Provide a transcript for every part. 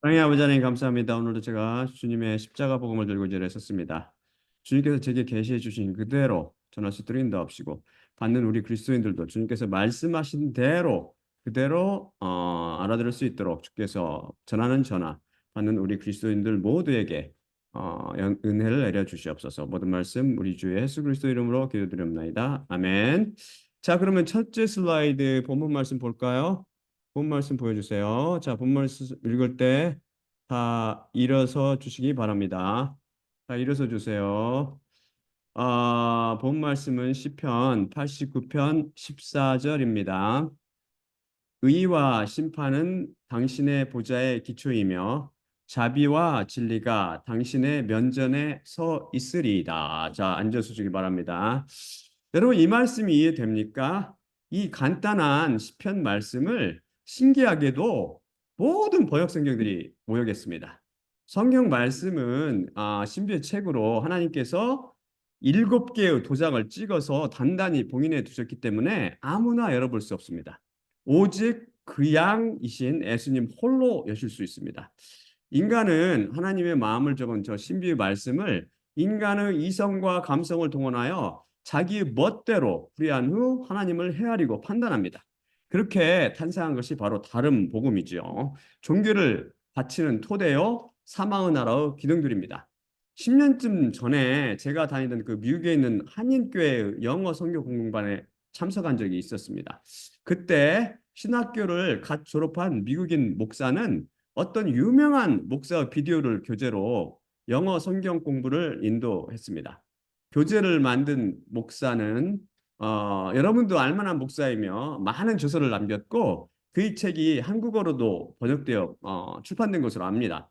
사랑의 아버지 하나님 감사합니다. 오늘도 제가 주님의 십자가 복음을 들고 이 자리에 섰습니다. 주님께서 제게 계시해 주신 그대로 전할 수 있도록 인도하시고 받는 우리 그리스도인들도 주님께서 말씀하신 대로 그대로 알아들을 수 있도록 주께서 전하는 전하 받는 우리 그리스도인들 모두에게 은혜를 내려 주시옵소서. 모든 말씀 우리 주 예수 그리스도 이름으로 기도드립니다. 아멘. 자, 그러면 첫째 슬라이드 본문 말씀 볼까요? 본 말씀 보여주세요. 자, 본 말씀 읽을 때 다 일어서 주시기 바랍니다. 다 일어서 주세요. 본 말씀은 시편 89편 14절입니다. 의와 심판은 당신의 보좌의 기초이며 자비와 진리가 당신의 면전에 서 있으리이다. 자, 앉아서 주기 바랍니다. 여러분, 이 말씀이 이해됩니까? 이 간단한 시편 말씀을 신기하게도 모든 번역 성경들이 모여겠습니다. 성경 말씀은 신비의 책으로 하나님께서 7개의 도장을 찍어서 단단히 봉인해 두셨기 때문에 아무나 열어볼 수 없습니다. 오직 그 양이신 예수님 홀로 여실 수 있습니다. 인간은 하나님의 마음을 적은 저 신비의 말씀을 인간의 이성과 감성을 동원하여 자기 멋대로 풀이한 후 하나님을 헤아리고 판단합니다. 그렇게 탄생한 것이 바로 다른 복음이지요. 종교를 바치는 토대요, 사망의 나라의 기둥들입니다. 10년쯤 전에 제가 다니던 그 미국에 있는 한인교회 영어 성경 공부반에 참석한 적이 있었습니다. 그때 신학교를 갓 졸업한 미국인 목사는 어떤 유명한 목사 비디오를 교재로 영어 성경 공부를 인도했습니다. 교재를 만든 목사는 여러분도 알만한 목사이며 많은 저서를 남겼고 그의 책이 한국어로도 번역되어 출판된 것으로 압니다.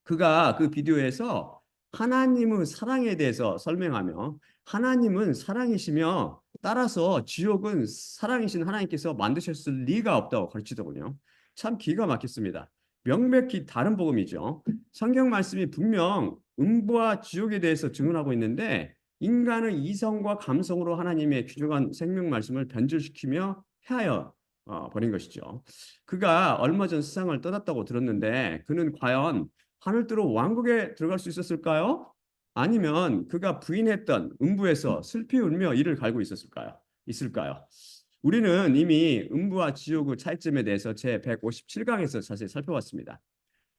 그가 그 비디오에서 하나님의 사랑에 대해서 설명하며 하나님은 사랑이시며 따라서 지옥은 사랑이신 하나님께서 만드셨을 리가 없다고 가르치더군요. 참 기가 막혔습니다. 명백히 다른 복음이죠. 성경 말씀이 분명 음부와 지옥에 대해서 증언하고 있는데 인간의 이성과 감성으로 하나님의 귀중한 생명 말씀을 변질시키며 해하여 버린 것이죠. 그가 얼마 전 세상을 떠났다고 들었는데 그는 과연 하늘뜨로 왕국에 들어갈 수 있었을까요? 아니면 그가 부인했던 음부에서 슬피 울며 이를 갈고 있었을까요? 있을까요? 우리는 이미 음부와 지옥의 차이점에 대해서 제 157강에서 자세히 살펴봤습니다.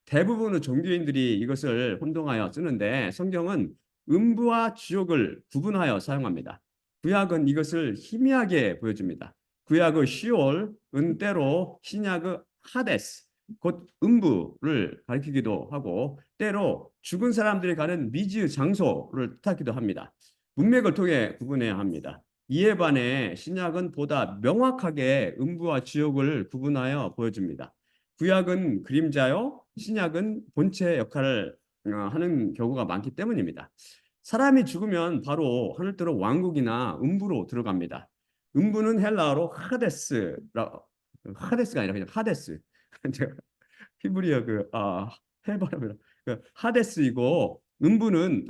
대부분의 종교인들이 이것을 혼동하여 쓰는데 성경은 음부와 지옥을 구분하여 사용합니다. 구약은 이것을 희미하게 보여줍니다. 구약의 시올은 때로 신약의 하데스, 곧 음부를 가리키기도 하고 때로 죽은 사람들이 가는 미지의 장소를 뜻하기도 합니다. 문맥을 통해 구분해야 합니다. 이에 반해 신약은 보다 명확하게 음부와 지옥을 구분하여 보여줍니다. 구약은 그림자요, 신약은 본체 역할을 하는 경우가 많기 때문입니다. 사람이 죽으면 바로 하늘뜨로 왕국이나 음부로 들어갑니다. 음부는 헬라어로 하데스가 아니라 그냥 하데스. 히브리어 해바라면 그 하데스이고 음부는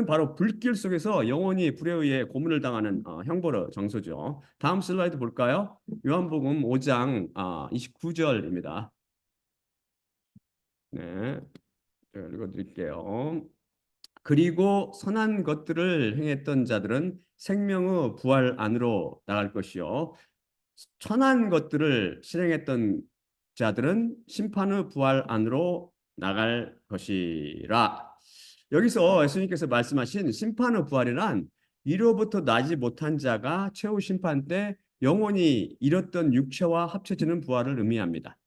바로 불길 속에서 영원히 불에 의해 고문을 당하는 형벌의 장소죠. 다음 슬라이드 볼까요? 요한복음 5장 29절입니다. 네, 제가 읽어드릴게요. 그리고 선한 것들을 행했던 자들은 생명의 부활 안으로 나갈 것이요. 선한 것들을 실행했던 자들은 심판의 부활 안으로 나갈 것이라. 여기서 예수님께서 말씀하신 심판의 부활이란 이로부터 나지 못한 자가 최후 심판 때 영원히 잃었던 육체와 합쳐지는 부활을 의미합니다.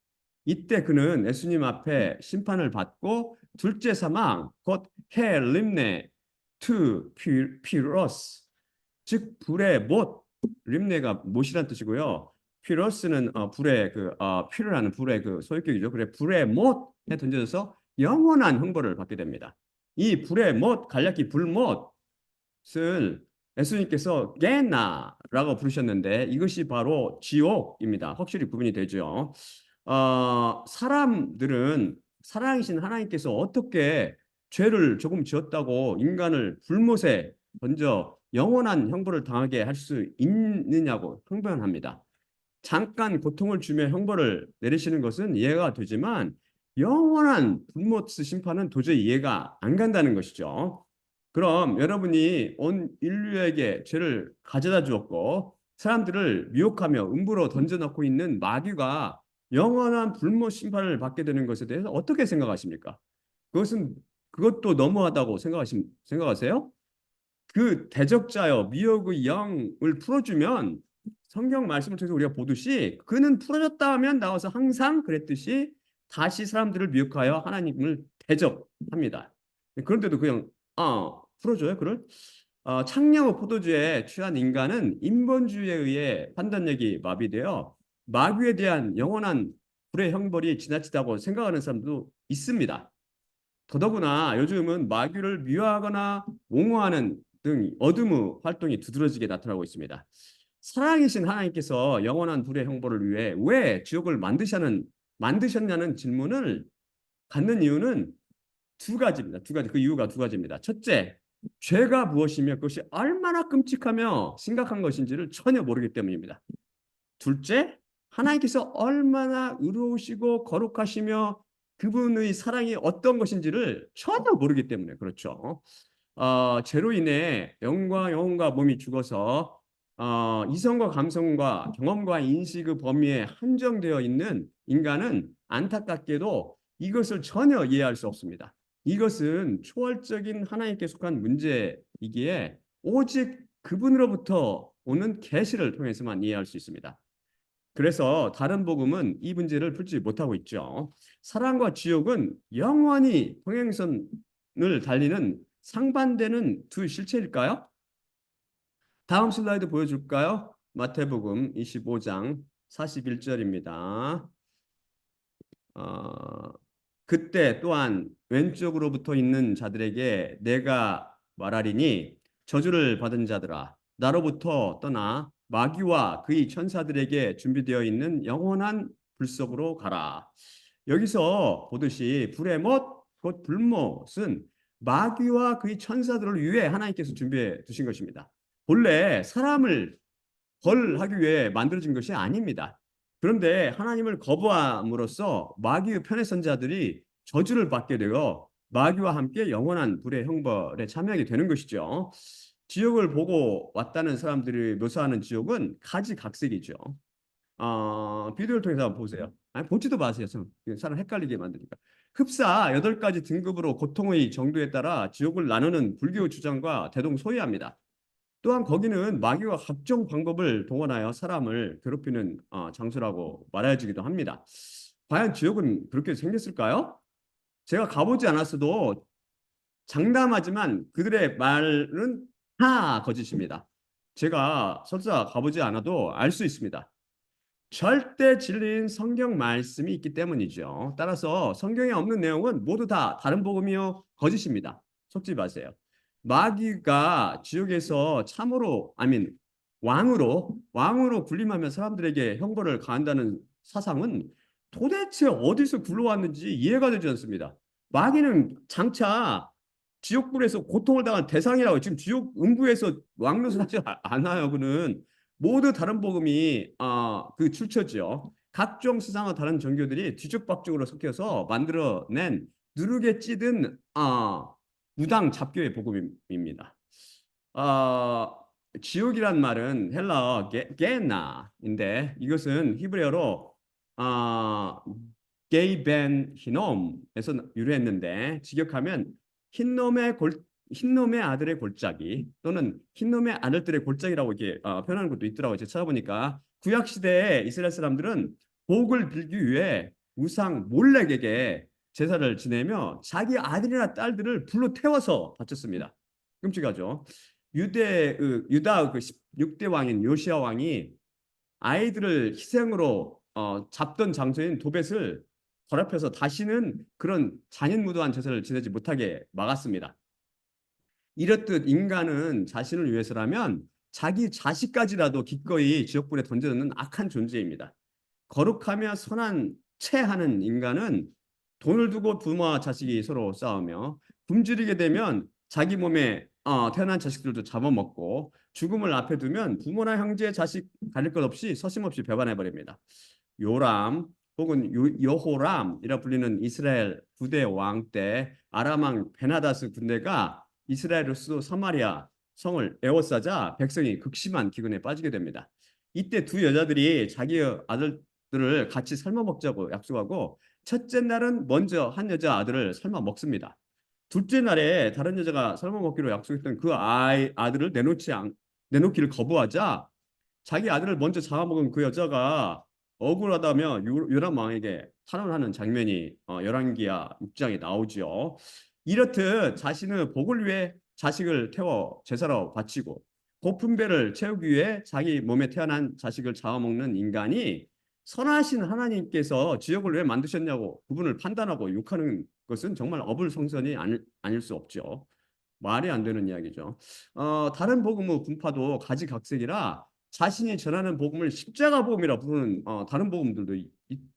이때 그는 예수님 앞에 심판을 받고 둘째 사망 곧 헬림네 투 피로스 즉 불의 못 림네가 못이란 뜻이고요. 피러스는 불의 피르라는 불의 그 소유격이죠. 그래 불의 못에 던져져서 영원한 형벌을 받게 됩니다. 이 불의 못 간략히 불못을 예수님께서 게나라고 부르셨는데 이것이 바로 지옥입니다. 확실히 구분이 되죠. 사람들은 사랑이신 하나님께서 어떻게 죄를 조금 지었다고 인간을 불못에 던져 영원한 형벌을 당하게 할 수 있느냐고 항변합니다. 잠깐 고통을 주며 형벌을 내리시는 것은 이해가 되지만 영원한 불못스 심판은 도저히 이해가 안 간다는 것이죠. 그럼 여러분이 온 인류에게 죄를 가져다 주었고 사람들을 미혹하며 음부로 던져넣고 있는 마귀가 영원한 불못 심판을 받게 되는 것에 대해서 어떻게 생각하십니까? 그것은 그것도 너무하다고 생각하세요? 그 대적자여 미혹의 영을 풀어주면 성경 말씀을 통해서 우리가 보듯이 그는 풀어졌다 하면 나와서 항상 그랬듯이 다시 사람들을 미혹하여 하나님을 대적합니다. 그런데도 그냥 풀어줘요 그를. 창녀 포도주에 취한 인간은 인본주의에 의해 판단력이 마비되어 마귀에 대한 영원한 불의 형벌이 지나치다고 생각하는 사람도 있습니다. 더더구나 요즘은 마귀를 미워하거나 옹호하는 등 어둠의 활동이 두드러지게 나타나고 있습니다. 사랑이신 하나님께서 영원한 불의 형벌을 위해 왜 지옥을 만드셨냐는 질문을 갖는 이유는 두 가지입니다. 두 가지. 그 이유가 두 가지입니다. 첫째, 죄가 무엇이며 그것이 얼마나 끔찍하며 심각한 것인지를 전혀 모르기 때문입니다. 둘째, 하나님께서 얼마나 의로우시고 거룩하시며 그분의 사랑이 어떤 것인지를 전혀 모르기 때문에 그렇죠. 죄로 인해 영혼과 몸이 죽어서 이성과 감성과 경험과 인식의 범위에 한정되어 있는 인간은 안타깝게도 이것을 전혀 이해할 수 없습니다. 이것은 초월적인 하나님께 속한 문제이기에 오직 그분으로부터 오는 계시를 통해서만 이해할 수 있습니다. 그래서 다른 복음은 이 문제를 풀지 못하고 있죠. 사랑과 지옥은 영원히 평행선을 달리는 상반되는 두 실체일까요? 다음 슬라이드 보여줄까요? 마태복음 25장 41절입니다. 그때 또한 왼쪽으로부터 있는 자들에게 내가 말하리니 저주를 받은 자들아 나로부터 떠나 마귀와 그의 천사들에게 준비되어 있는 영원한 불 속으로 가라. 여기서 보듯이 불의 못, 곧 불못은 마귀와 그의 천사들을 위해 하나님께서 준비해 두신 것입니다. 본래 사람을 벌하기 위해 만들어진 것이 아닙니다. 그런데 하나님을 거부함으로써 마귀의 편에 선 자들이 저주를 받게 되어 마귀와 함께 영원한 불의 형벌에 참여하게 되는 것이죠. 지옥을 보고 왔다는 사람들이 묘사하는 지옥은 가지각색이죠. 비디오를 통해서 한번 보세요. 아니, 보지도 마세요. 사람 헷갈리게 만드니까. 흡사 8가지 등급으로 고통의 정도에 따라 지옥을 나누는 불교 주장과 대동소이합니다. 또한 거기는 마귀가 각종 방법을 동원하여 사람을 괴롭히는 장소라고 말해지기도 합니다. 과연 지옥은 그렇게 생겼을까요? 제가 가보지 않았어도 장담하지만 그들의 말은 다 거짓입니다. 제가 설사 가보지 않아도 알 수 있습니다. 절대 진리인 성경 말씀이 있기 때문이죠. 따라서 성경에 없는 내용은 모두 다 다른 복음이요 거짓입니다. 속지 마세요. 마귀가 지옥에서 참으로 아민 왕으로 군림하며 사람들에게 형벌을 가한다는 사상은 도대체 어디서 굴러왔는지 이해가 되지 않습니다. 마귀는 장차 지옥불에서 고통을 당한 대상이라고 지금 지옥 음부에서 왕노릇하지 않아요. 그는 모두 다른 복음이 그 출처지요. 각종 수상과 다른 종교들이 뒤죽박죽으로 섞여서 만들어낸 누르게 찌든 무당 잡교의 복음입니다. 아, 지옥이란 말은 헬라어 게나인데 이것은 히브리어로 아, 게이벤 히놈에서 유래했는데 직역하면 흰놈의 아들의 골짜기 또는 흰놈의 아들들의 골짜기라고 이렇게 표현하는 것도 있더라고요. 제가 찾아보니까 구약 시대에 이스라엘 사람들은 복을 빌기 위해 우상 몰렉에게 제사를 지내며 자기 아들이나 딸들을 불로 태워서 바쳤습니다. 끔찍하죠. 유다 그 6대 왕인 요시아 왕이 아이들을 희생으로 잡던 장소인 도벳을 더럽혀서 다시는 그런 잔인무도한 제사를 지내지 못하게 막았습니다. 이렇듯 인간은 자신을 위해서라면 자기 자식까지라도 기꺼이 지옥불에 던져놓는 악한 존재입니다. 거룩하며 선한 체하는 인간은 돈을 두고 부모와 자식이 서로 싸우며 굶주리게 되면 자기 몸에 태어난 자식들도 잡아먹고 죽음을 앞에 두면 부모나 형제, 자식 가릴 것 없이 서슴없이 배반해 버립니다. 요람 혹은 여호람이라 불리는 이스라엘 9대 왕 때 아람 왕 베나다스 군대가 이스라엘의 수도 사마리아 성을 에워싸자 백성이 극심한 기근에 빠지게 됩니다. 이때 두 여자들이 자기 아들들을 같이 삶아 먹자고 약속하고 첫째 날은 먼저 한 여자 아들을 삶아 먹습니다. 둘째 날에 다른 여자가 삶아 먹기로 약속했던 그 아들을 내놓기를 거부하자 자기 아들을 먼저 잡아먹은 그 여자가 억울하다며 요람 왕에게 탄원하는 장면이 열왕기야 6장에 나오지요. 이렇듯 자신의 복을 위해 자식을 태워 제사로 바치고 고픈 배를 채우기 위해 자기 몸에 태어난 자식을 잡아먹는 인간이 선하신 하나님께서 지역을 왜 만드셨냐고 그분을 판단하고 욕하는 것은 정말 어불성설이 아닐 수 없죠. 말이 안 되는 이야기죠. 다른 복음의 분파도 가지각색이라 자신이 전하는 복음을 십자가 복음이라 부르는 다른 복음들도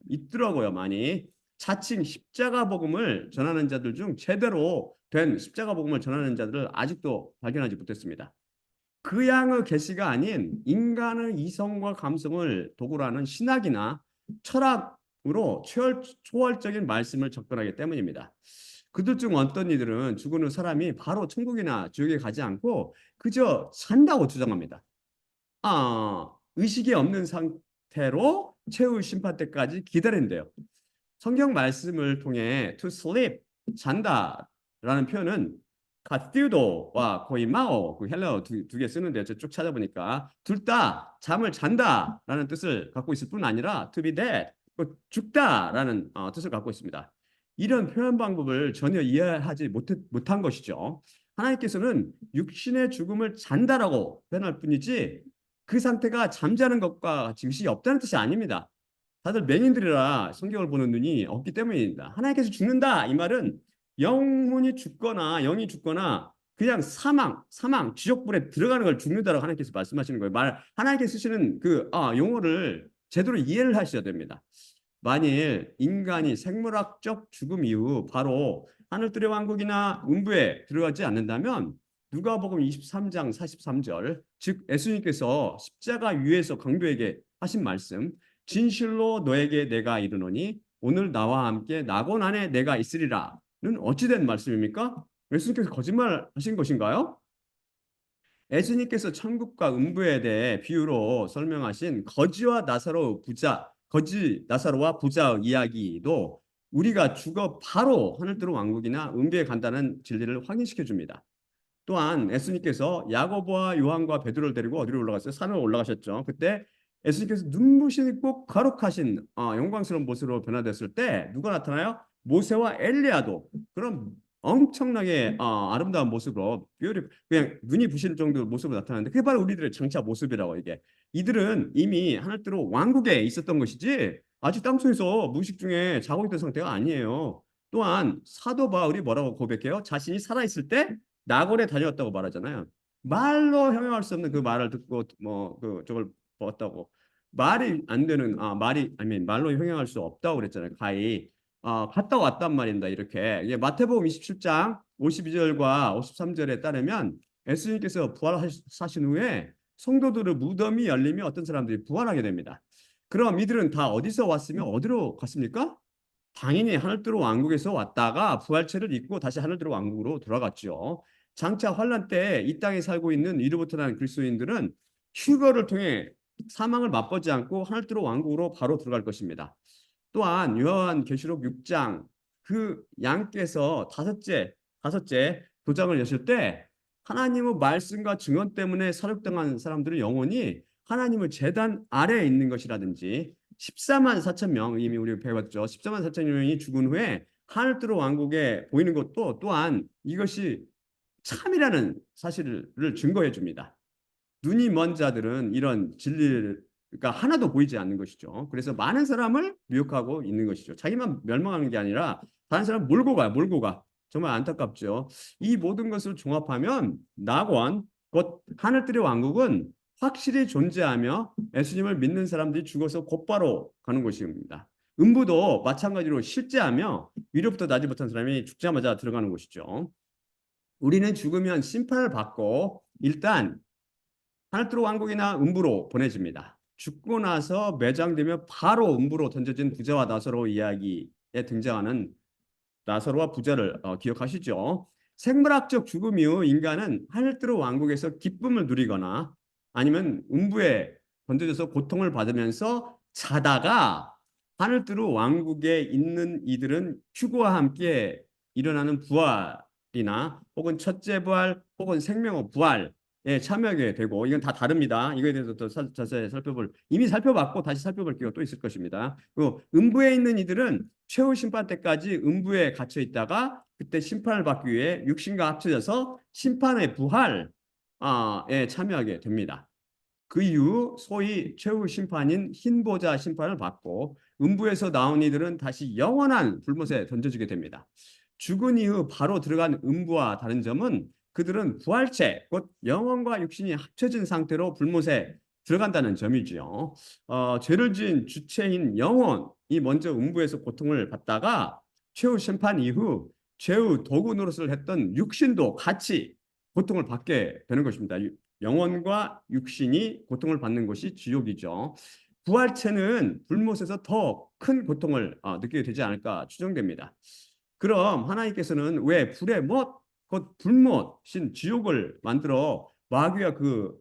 있더라고요. 많이 자칭 십자가 복음을 전하는 자들 중 제대로 된 십자가 복음을 전하는 자들을 아직도 발견하지 못했습니다. 그 양의 계시가 아닌 인간의 이성과 감성을 도구로 하는 신학이나 철학으로 초월적인 말씀을 접근하기 때문입니다. 그들 중 어떤 이들은 죽은 후 사람이 바로 천국이나 지옥에 가지 않고 그저 산다고 주장합니다. 의식이 없는 상태로 최후 심판 때까지 기다린대요. 성경 말씀을 통해 to sleep, 잔다라는 표현은 카티우도와 고이마오, 그 헬라어 두 개 쓰는데 쭉 찾아보니까 둘 다 잠을 잔다라는 뜻을 갖고 있을 뿐 아니라 to be dead, 죽다라는 뜻을 갖고 있습니다. 이런 표현 방법을 전혀 이해하지 못한 것이죠. 하나님께서는 육신의 죽음을 잔다라고 표현할 뿐이지 그 상태가 잠자는 것과 같이 의식이 없다는 뜻이 아닙니다. 다들 맹인들이라 성경을 보는 눈이 없기 때문입니다. 하나님께서 죽는다 이 말은 영혼이 죽거나 영이 죽거나 그냥 사망, 지옥불에 들어가는 걸 죽는다라고 하나님께서 말씀하시는 거예요. 하나님께서 쓰시는 그 용어를 제대로 이해를 하셔야 됩니다. 만일 인간이 생물학적 죽음 이후 바로 하늘들의 왕국이나 음부에 들어가지 않는다면 누가복음 23장 43절 즉 예수님께서 십자가 위에서 강도에게 하신 말씀 진실로 너에게 내가 이르노니 오늘 나와 함께 낙원 안에 내가 있으리라는 어찌된 말씀입니까? 예수님께서 거짓말 하신 것인가요? 예수님께서 천국과 음부에 대해 비유로 설명하신 거지 나사로와 부자 이야기도 우리가 죽어 바로 하늘들의 왕국이나 음부에 간다는 진리를 확인시켜 줍니다. 또한 예수님께서 야고보와 요한과 베드로를 데리고 어디로 올라갔어요? 산으로 올라가셨죠. 그때 예수님께서 눈부시고 거룩하신 영광스러운 모습으로 변화됐을 때 누가 나타나요? 모세와 엘리야도 그런 엄청나게 아름다운 모습으로 그냥 눈이 부실 정도 모습으로 나타나는데 그게 바로 우리들의 장차 모습이라고 이게 이들은 이미 하늘대로 왕국에 있었던 것이지 아직 땅속에서 무의식 중에 자고 있던 상태가 아니에요. 또한 사도 바울이 뭐라고 고백해요? 자신이 살아있을 때 낙원에 다녔다고 말하잖아요. 말로 형용할 수 없는 그 말을 듣고 뭐 그 저걸 봤다고 말이 안 되는 말이 아니 말로 형용할 수 없다고 그랬잖아요. 가히 갔다 왔단 말입니다. 이렇게 마태복음 27장 52절과 53절에 따르면 예수님께서 부활하신 후에 성도들의 무덤이 열리며 어떤 사람들이 부활하게 됩니다. 그럼 이들은 다 어디서 왔으며 어디로 갔습니까? 당연히 하늘들의 왕국에서 왔다가 부활체를 입고 다시 하늘들의 왕국으로 돌아갔죠. 장차 환란 때 이 땅에 살고 있는 이로부터 난 그리스도인들은 휴거를 통해 사망을 맛보지 않고 하늘들의 왕국으로 바로 들어갈 것입니다. 또한 요한계시록 6장 그 양께서 다섯째 도장을 여실 때 하나님의 말씀과 증언 때문에 사륙당한 사람들은 영원히 하나님의 제단 아래에 있는 것이라든지 14만 4천 명 이미 우리 배웠죠. 14만 4천 명이 죽은 후에 하늘들의 왕국에 보이는 것도 또한 이것이 참이라는 사실을 증거해 줍니다. 눈이 먼 자들은 이런 진리를 그러니까 하나도 보이지 않는 것이죠. 그래서 많은 사람을 미혹하고 있는 것이죠. 자기만 멸망하는 게 아니라 다른 사람 몰고 가. 정말 안타깝죠. 이 모든 것을 종합하면 낙원, 곧 하늘들의 왕국은 확실히 존재하며 예수님을 믿는 사람들이 죽어서 곧바로 가는 곳입니다. 음부도 마찬가지로 실제하며 위로부터 나지 못한 사람이 죽자마자 들어가는 곳이죠. 우리는 죽으면 심판을 받고 일단 하늘나라 왕국이나 음부로 보내집니다. 죽고 나서 매장되면 바로 음부로 던져진 부자와 나사로 이야기에 등장하는 나사로와 부자를 기억하시죠? 생물학적 죽음 이후 인간은 하늘나라 왕국에서 기쁨을 누리거나 아니면 음부에 던져져서 고통을 받으면서 자다가 하늘나라 왕국에 있는 이들은 휴거와 함께 일어나는 부활이나 혹은 첫째 부활 혹은 생명의 부활 예, 참여하게 되고 이건 다 다릅니다. 이거에 대해서 더 자세히 살펴볼 이미 살펴봤고 다시 살펴볼 기회가 또 있을 것입니다. 그리고 음부에 있는 이들은 최후 심판 때까지 음부에 갇혀 있다가 그때 심판을 받기 위해 육신과 합쳐져서 심판의 부활에 참여하게 됩니다. 그 이후 소위 최후 심판인 흰보자 심판을 받고 음부에서 나온 이들은 다시 영원한 불못에 던져지게 됩니다. 죽은 이후 바로 들어간 음부와 다른 점은 그들은 부활체, 곧 영혼과 육신이 합쳐진 상태로 불못에 들어간다는 점이지요. 죄를 지은 주체인 영혼이 먼저 음부에서 고통을 받다가 최후 심판 이후 최후 도구 노릇을 했던 육신도 같이 고통을 받게 되는 것입니다. 영혼과 육신이 고통을 받는 곳이 지옥이죠. 부활체는 불못에서 더 큰 고통을 느끼게 되지 않을까 추정됩니다. 그럼 하나님께서는 왜 불의 못, 곧 불못인 지옥을 만들어 마귀와 그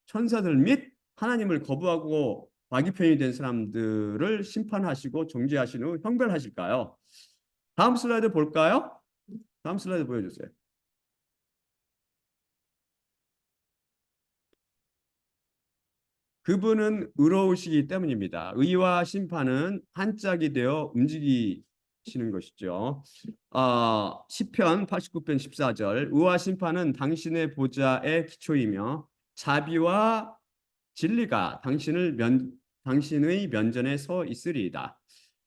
천사들 및 하나님을 거부하고 마귀 편이 된 사람들을 심판하시고 정죄하신 후 형벌하실까요? 다음 슬라이드 볼까요? 다음 슬라이드 보여주세요. 그분은 의로우시기 때문입니다. 의와 심판은 한 짝이 되어 움직이시는 것이죠. 시편 89편 14절 의와 심판은 당신의 보좌의 기초이며 자비와 진리가 당신의 면전에 서 있으리이다.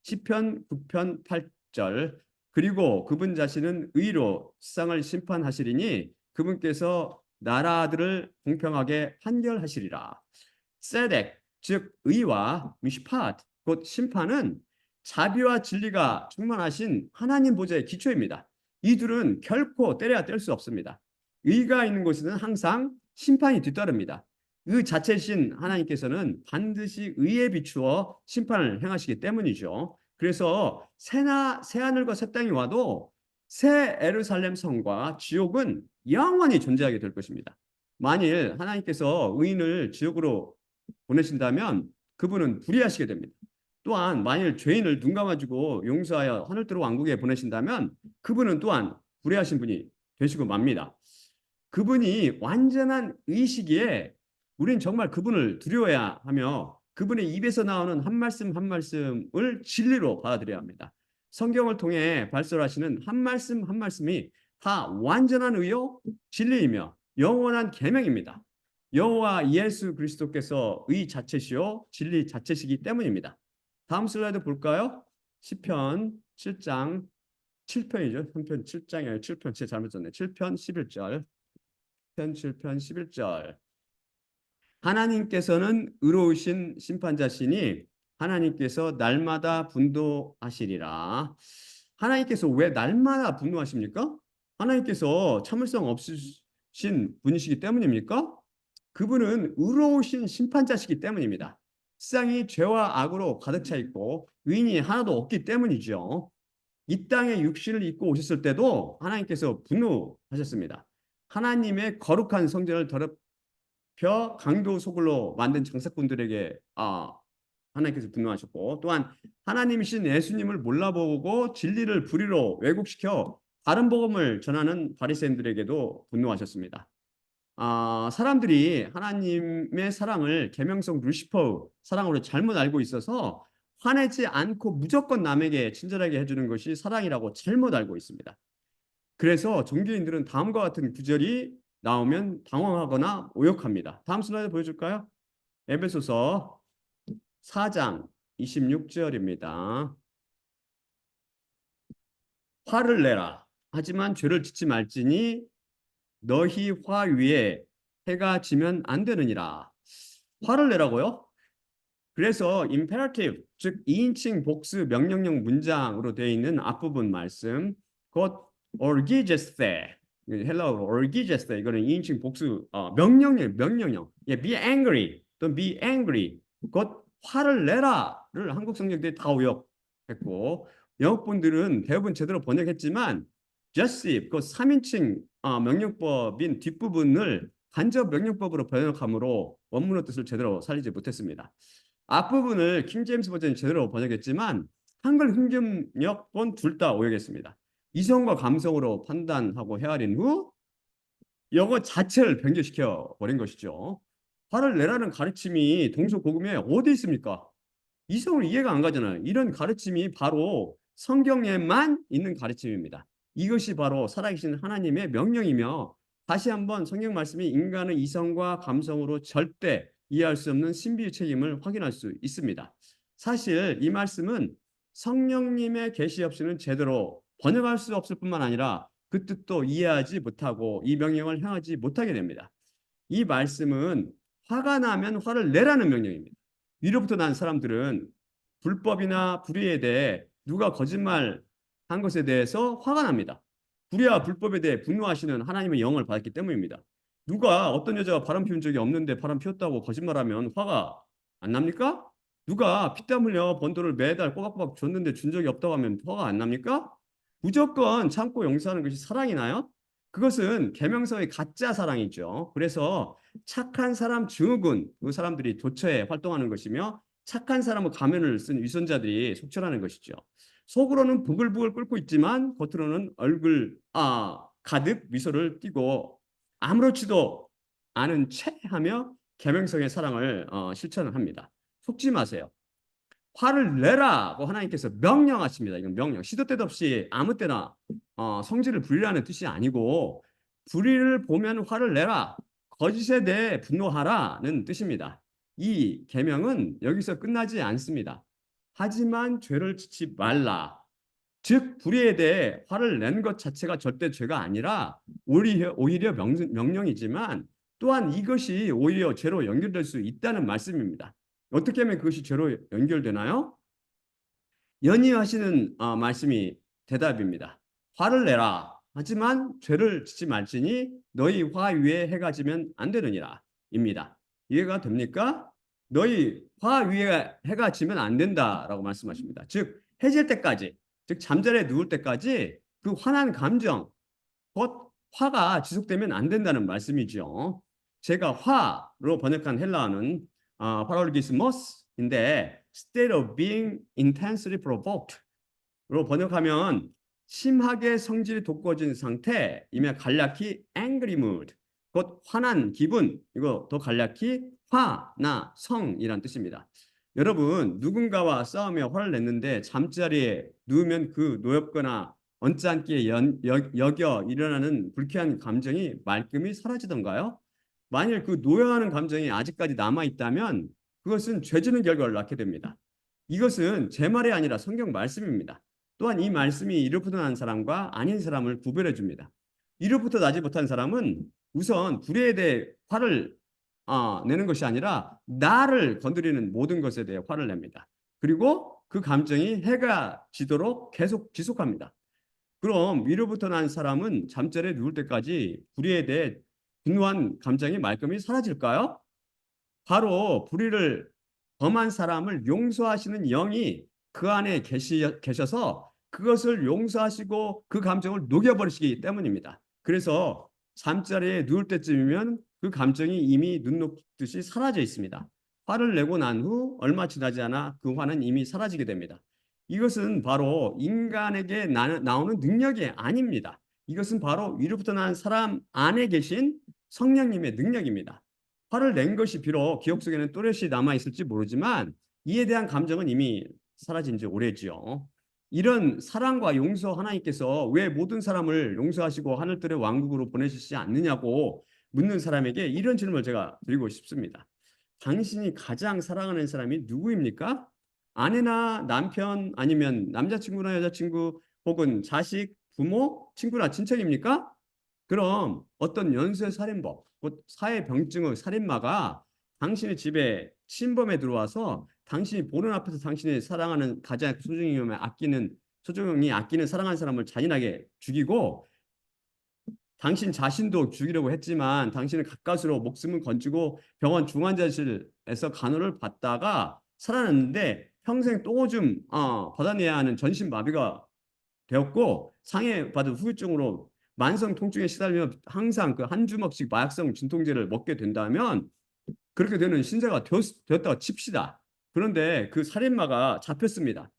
시편 9편 8절 그리고 그분 자신은 의로 세상을 심판하시리니 그분께서 나라들을 공평하게 판결하시리라. 세덱, 즉 의와 미시팟, 곧 심판은 자비와 진리가 충만하신 하나님 보좌의 기초입니다. 이 둘은 결코 때려야 뗄 수 없습니다. 의가 있는 곳에는 항상 심판이 뒤따릅니다. 그 자체신 하나님께서는 반드시 의에 비추어 심판을 행하시기 때문이죠. 그래서 새하늘과 새 땅이 와도 새 에루살렘 성과 지옥은 영원히 존재하게 될 것입니다. 만일 하나님께서 의인을 지옥으로 보내신다면 그분은 불의하시게 됩니다. 또한 만일 죄인을 눈 감아주고 용서하여 하늘나라 왕국에 보내신다면 그분은 또한 불의하신 분이 되시고 맙니다. 그분이 완전한 의시기에 우린 정말 그분을 두려워해야 하며 그분의 입에서 나오는 한 말씀 한 말씀을 진리로 받아들여야 합니다. 성경을 통해 발설하시는 한 말씀 한 말씀이 다 완전한 의요 진리이며 영원한 계명입니다. 여호와 예수 그리스도께서 의 자체시요 진리 자체시기 때문입니다. 다음 슬라이드 볼까요? 시편 7장 7편이죠. 3편 7장이에요. 7편 제 잘못 썼네. 7편 11절. 7편 11절. 하나님께서는 의로우신 심판자시니 하나님께서 날마다 분노하시리라. 하나님께서 왜 날마다 분노하십니까? 하나님께서 참을성 없으신 분이시기 때문입니까? 그분은 의로우신 심판자시기 때문입니다. 세상이 죄와 악으로 가득 차 있고 의인이 하나도 없기 때문이죠. 이 땅에 육신을 입고 오셨을 때도 하나님께서 분노하셨습니다. 하나님의 거룩한 성전을 더럽혀 강도 소굴로 만든 장사꾼들에게 하나님께서 분노하셨고 또한 하나님이신 예수님을 몰라보고 진리를 불의로 왜곡시켜 다른 복음을 전하는 바리새인들에게도 분노하셨습니다. 사람들이 하나님의 사랑을 계명성 루시퍼 사랑으로 잘못 알고 있어서 화내지 않고 무조건 남에게 친절하게 해주는 것이 사랑이라고 잘못 알고 있습니다. 그래서 종교인들은 다음과 같은 구절이 나오면 당황하거나 오역합니다. 다음 슬라이드 보여줄까요? 에베소서 4장 26절입니다. 화를 내라. 하지만 죄를 짓지 말지니 너희 화 위에 해가 지면 안 되느니라. 화를 내라고요? 그래서 imperative, 즉 2인칭 복수 명령형 문장으로 되어 있는 앞부분 말씀, 곧 orgigesthe라는 헬라어로 orgias다. 이거는 2인칭 복수 명령형. 예, be angry 또는 be angry. 곧 화를 내라를 한국 성경들이 다 오역했고 영어 분들은 대부분 제대로 번역했지만 just 그 3인칭 명령법인 뒷부분을 간접 명령법으로 번역함으로 원문의 뜻을 제대로 살리지 못했습니다. 앞부분을 킹제임스 버전이 제대로 번역했지만 한글 흥금역본 둘 다 오역했습니다. 이성과 감성으로 판단하고 헤아린 후 영어 자체를 변경시켜 버린 것이죠. 화를 내라는 가르침이 동서고금에 어디 있습니까? 이성을 이해가 안 가잖아요. 이런 가르침이 바로 성경에만 있는 가르침입니다. 이것이 바로 살아계신 하나님의 명령이며 다시 한번 성경 말씀이 인간의 이성과 감성으로 절대 이해할 수 없는 신비의 책임을 확인할 수 있습니다. 사실 이 말씀은 성령님의 계시 없이는 제대로 번역할 수 없을 뿐만 아니라 그 뜻도 이해하지 못하고 이 명령을 행하지 못하게 됩니다. 이 말씀은 화가 나면 화를 내라는 명령입니다. 위로부터 난 사람들은 불법이나 불의에 대해 누가 거짓말 한 것에 대해서 화가 납니다. 불의와 불법에 대해 분노하시는 하나님의 영을 받았기 때문입니다. 누가 어떤 여자가 바람 피운 적이 없는데 바람 피웠다고 거짓말하면 화가 안 납니까? 누가 피땀 흘려 번 돈을 매달 꼬박꼬박 줬는데 준 적이 없다고 하면 화가 안 납니까? 무조건 참고 용서하는 것이 사랑이나요? 그것은 계명서의 가짜 사랑이죠. 그래서 착한 사람 증후군, 그 사람들이 도처에 활동하는 것이며 착한 사람은 가면을 쓴 위선자들이 속출하는 것이죠. 속으로는 부글부글 끓고 있지만 겉으로는 얼굴 가득 미소를 띠고 아무렇지도 않은 채 하며 계명성의 사랑을 실천을 합니다. 속지 마세요. 화를 내라고 하나님께서 명령하십니다. 이건 명령. 시도 때도 없이 아무 때나 성질을 부리라는 뜻이 아니고 불의를 보면 화를 내라. 거짓에 대해 분노하라는 뜻입니다. 이 계명은 여기서 끝나지 않습니다. 하지만 죄를 짓지 말라. 즉 불의에 대해 화를 낸 것 자체가 절대 죄가 아니라 오히려 명령이지만 또한 이것이 오히려 죄로 연결될 수 있다는 말씀입니다. 어떻게 하면 그것이 죄로 연결되나요? 연이하시는 말씀이 대답입니다. 화를 내라. 하지만 죄를 짓지 말지니 너희 화 위에 해가 지면 안 되느니라. 입니다. 이해가 됩니까? 너희 화 위에 해가 지면 안 된다라고 말씀하십니다. 즉 해질 때까지, 즉 잠자리에 누울 때까지 그 화난 감정, 곧 화가 지속되면 안 된다는 말씀이죠. 제가 화로 번역한 헬라어는 파라올기스모스인데 state of being intensely provoked로 번역하면 심하게 성질이 돋궈진 상태이며 간략히 angry mood, 곧 화난 기분, 이거 더 간략히 화나 성이란 뜻입니다. 여러분 누군가와 싸우며 화를 냈는데 잠자리에 누우면 그 노엽거나 언짢게 여겨 일어나는 불쾌한 감정이 말끔히 사라지던가요? 만일 그 노여하는 감정이 아직까지 남아있다면 그것은 죄지는 결과를 낳게 됩니다. 이것은 제 말이 아니라 성경 말씀입니다. 또한 이 말씀이 이로부터 난 사람과 아닌 사람을 구별해 줍니다. 이로부터 나지 못한 사람은 우선 불의에 대해 화를 내는 것이 아니라 나를 건드리는 모든 것에 대해 화를 냅니다. 그리고 그 감정이 해가 지도록 계속 지속합니다. 그럼 위로부터 난 사람은 잠자리에 누울 때까지 불의에 대해 분노한 감정이 말끔히 사라질까요? 바로 불의를 범한 사람을 용서하시는 영이 그 안에 계셔서 그것을 용서하시고 그 감정을 녹여버리시기 때문입니다. 그래서 잠자리에 누울 때쯤이면 그 감정이 이미 눈 녹듯이 사라져 있습니다. 화를 내고 난 후 얼마 지나지 않아 그 화는 이미 사라지게 됩니다. 이것은 바로 인간에게 나오는 능력이 아닙니다. 이것은 바로 위로부터 난 사람 안에 계신 성령님의 능력입니다. 화를 낸 것이 비록 기억 속에는 또렷이 남아있을지 모르지만 이에 대한 감정은 이미 사라진 지 오래지요. 이런 사랑과 용서 하나님께서 왜 모든 사람을 용서하시고 하늘들의 왕국으로 보내시지 않느냐고 묻는 사람에게 이런 질문을 제가 드리고 싶습니다. 당신이 가장 사랑하는 사람이 누구입니까? 아내나 남편 아니면 남자친구나 여자친구 혹은 자식, 부모, 친구나 친척입니까? 그럼 어떤 연쇄살인범, 곧 사회병증의 살인마가 당신의 집에 침범에 들어와서 당신이 보는 앞에서 당신이 사랑하는 가장 소중히 아끼는 사랑하는 사람을 잔인하게 죽이고 당신 자신도 죽이려고 했지만 당신은 가까스로 목숨을 건지고 병원 중환자실에서 간호를 받다가 살아났는데 평생 또 좀 받아내야 하는 전신마비가 되었고 상해받은 후유증으로 만성 통증에 시달리며 항상 그 한 주먹씩 마약성 진통제를 먹게 된다면 그렇게 되는 신세가 되었다고 칩시다. 그런데 그 살인마가 잡혔습니다.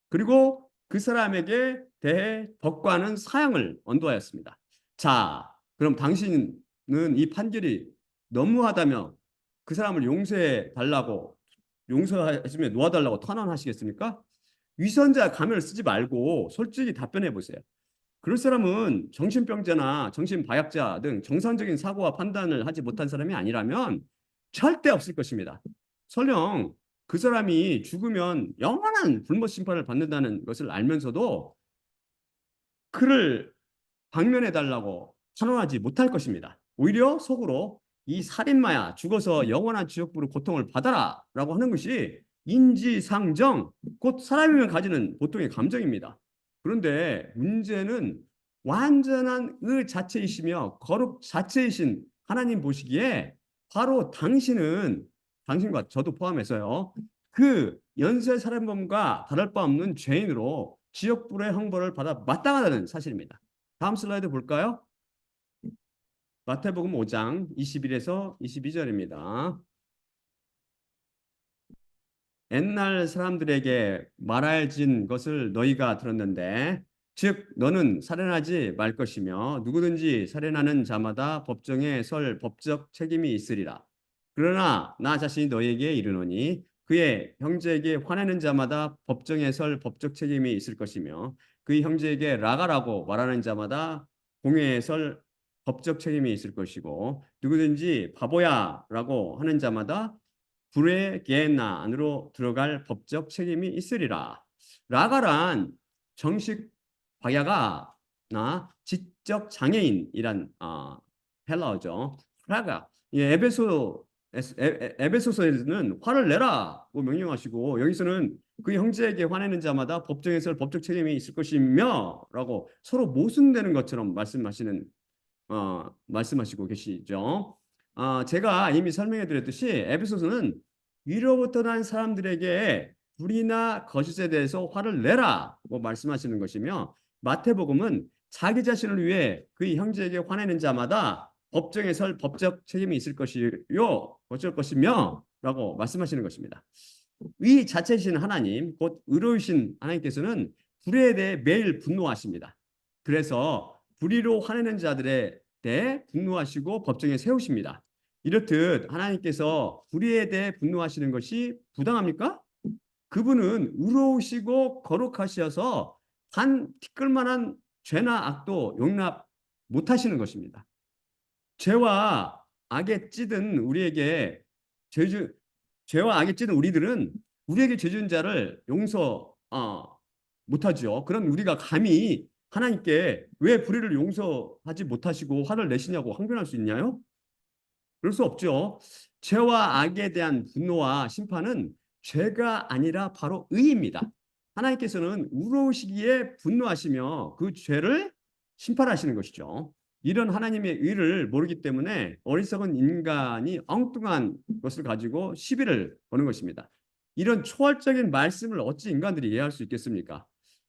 그리고 그 사람에게 대해 법관은 사형을 언도하였습니다. 자, 그럼 당신은 이 판결이 너무하다며 그 사람을 용서해 달라고 용서하시면 놓아달라고 탄원하시겠습니까? 위선자 가면을 쓰지 말고 솔직히 답변해 보세요. 그럴 사람은 정신병자나 정신바약자 등 정상적인 사고와 판단을 하지 못한 사람이 아니라면 절대 없을 것입니다. 설령 그 사람이 죽으면 영원한 불법 심판을 받는다는 것을 알면서도 그를 방면해 달라고 탄원하지 못할 것입니다. 오히려 속으로 이 살인마야 죽어서 영원한 지옥불의 고통을 받아라 라고 하는 것이 인지상정, 곧 사람이면 가지는 보통의 감정입니다. 그런데 문제는 완전한 의 자체이시며 거룩 자체이신 하나님 보시기에 바로 당신과 저도 포함해서요. 그 연쇄 살인범과 다를 바 없는 죄인으로 지옥불의 형벌을 받아 마땅하다는 사실입니다. 다음 슬라이드 볼까요? 마태복음 5장 21에서 22절입니다. 옛날 사람들에게 말할진 것을 너희가 들었는데 즉 너는 살인하지 말 것이며 누구든지 살인하는 자마다 법정에 설 법적 책임이 있으리라. 그러나 나 자신이 너희에게 이르노니 그의 형제에게 화내는 자마다 법정에 설 법적 책임이 있을 것이며 그의 형제에게 라가라고 말하는 자마다 공회에 설 법적 책임이 있을 것이고 누구든지 바보야라고 하는 자마다 불의 게hen나 안으로 들어갈 법적 책임이 있으리라. 라가란 정식 박야가나 지적 장애인이란 헬라어죠. 라가. 예, 에베소서에는 화를 내라고 명령하시고 여기서는 그 형제에게 화내는 자마다 법정에서 법적 책임이 있을 것이며라고 서로 모순되는 것처럼 말씀하시고 계시죠. 제가 이미 설명해 드렸듯이 에베소서는 위로부터 난 사람들에게 불의나 거짓에 대해서 화를 내라고 말씀하시는 것이며 마태복음은 자기 자신을 위해 그 형제에게 화내는 자마다 법정에 설 법적 책임이 있을 것이요 어쩔 것이며 라고 말씀하시는 것입니다. 위 자체이신 하나님 곧 의로우신 하나님께서는 불의에 대해 매일 분노하십니다. 그래서 불의로 화내는 자들에 대해 분노하시고 법정에 세우십니다. 이렇듯 하나님께서 불의에 대해 분노하시는 것이 부당합니까? 그분은 의로우시고 거룩하셔서 단 티끌만한 죄나 악도 용납 못하시는 것입니다. 죄와 악에 찌든 우리에게 죄주 죄와 악에 찌든 우리들은 우리에게 죄 지은 자를 용서 못하죠. 그럼 우리가 감히 하나님께 왜 불의를 용서하지 못하시고 화를 내시냐고 항변할 수 있나요? 그럴 수 없죠. 죄와 악에 대한 분노와 심판은 죄가 아니라 바로 의입니다. 하나님께서는 의로우시기에 분노하시며 그 죄를 심판하시는 것이죠. 이런 하나님의 의를 모르기 때문에 어리석은 인간이 엉뚱한 것을 가지고 시비를 거는 것입니다. 이런 초월적인 말씀을 어찌 인간들이 이해할 수 있겠습니까?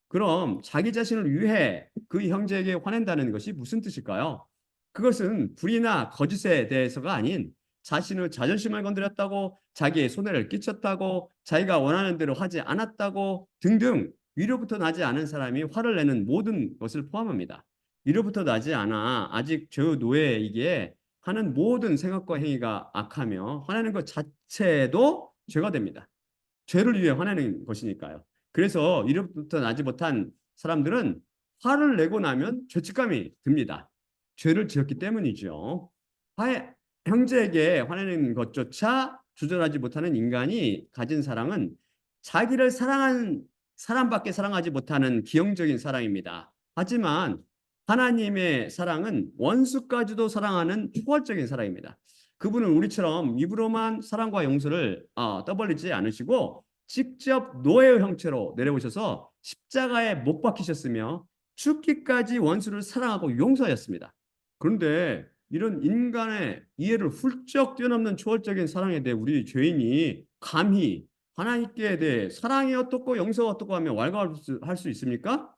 그럼 자기 자신을 위해 그 형제에게 화낸다는 것이 무슨 뜻일까요? 그것은 불의나 거짓에 대해서가 아닌 자신의 자존심을 건드렸다고, 자기의 손해를 끼쳤다고, 자기가 원하는 대로 하지 않았다고 등등 위로부터 나지 않은 사람이 화를 내는 모든 것을 포함합니다. 위로부터 나지 않아 아직 죄의 노예이기에 하는 모든 생각과 행위가 악하며 화내는 것 자체도 죄가 됩니다. 죄를 위해 화내는 것이니까요. 그래서 이로부터 나지 못한 사람들은 화를 내고 나면 죄책감이 듭니다. 죄를 지었기 때문이죠. 형제에게 화내는 것조차 조절하지 못하는 인간이 가진 사랑은 자기를 사랑한 사람밖에 사랑하지 못하는 기형적인 사랑입니다. 하지만 하나님의 사랑은 원수까지도 사랑하는 초월적인 사랑입니다. 그분은 우리처럼 입으로만 사랑과 용서를 떠벌리지 않으시고 직접 노예의 형체로 내려오셔서 십자가에 못 박히셨으며 죽기까지 원수를 사랑하고 용서하였습니다. 그런데 이런 인간의 이해를 훌쩍 뛰어넘는 초월적인 사랑에 대해 우리 죄인이 감히 하나님께 대해 사랑이 어떻고 용서가 어떻고 하며 왈가왈부할 수 있습니까?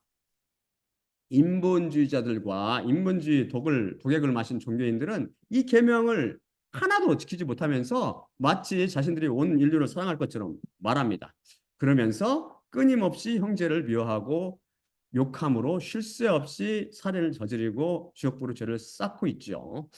인본주의자들과 인본주의 독약을 마신 종교인들은 이 계명을 하나도 지키지 못하면서 마치 자신들이 온 인류를 사랑할 것처럼 말합니다. 그러면서 끊임없이 형제를 미워하고 욕함으로 쉴 새 없이 살인을 저지르고 지옥불의 죄를 쌓고 있죠.